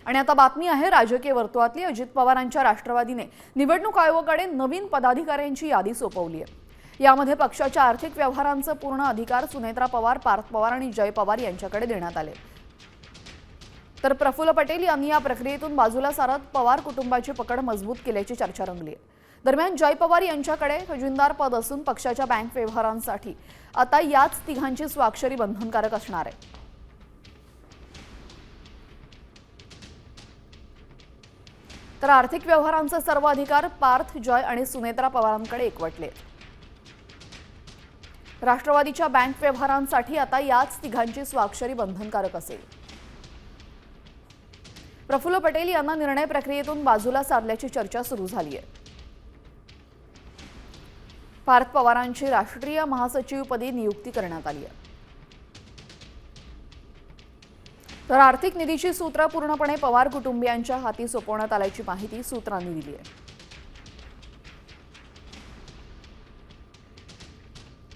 आणि आता बातमी आहे राजकीय वर्तुळातली। अजित पवारांच्या राष्ट्रवादीने निवडणूक आयोगाकडे नवीन पदाधिकाऱ्यांची यादी सोपवली आहे। यामध्ये पक्षाच्या आर्थिक व्यवहारांचे पूर्ण अधिकार सुनेत्रा पवार, पार्थ पवार आणि जय पवार यांच्याकडे देण्यात आले। तर प्रफुल्ल पटेल यांनी या प्रक्रियेतून बाजूला सारत पवार कुटुंबाची पकड मजबूत केल्याची चर्चा रंगली आहे। दरम्यान जय पवार यांच्याकडे खजिनदार पद असून पक्षाच्या बँक व्यवहारांसाठी आता याच तिघांची स्वाक्षरी बंधनकारक असणार आहे। तर आर्थिक व्यवहारांचे सर्व अधिकार पार्थ, जय आणि सुनेत्रा पवारांकडे एकवटले। राष्ट्रवादीच्या बँक व्यवहारांसाठी आता याच तिघांची स्वाक्षरी बंधनकारक असेल। प्रफुल्ल पटेल यांना निर्णय प्रक्रियेतून बाजूला सारल्याची चर्चा सुरू झाली आहे। पार्थ पवारांची राष्ट्रीय महासचिवपदी नियुक्ती करण्यात आली आहे। तर आर्थिक निधीची सूत्रे पूर्णपणे पवार कुटुंबियांच्या हाती सोपवण्यात आल्याची माहिती सूत्रांनी दिली आहे।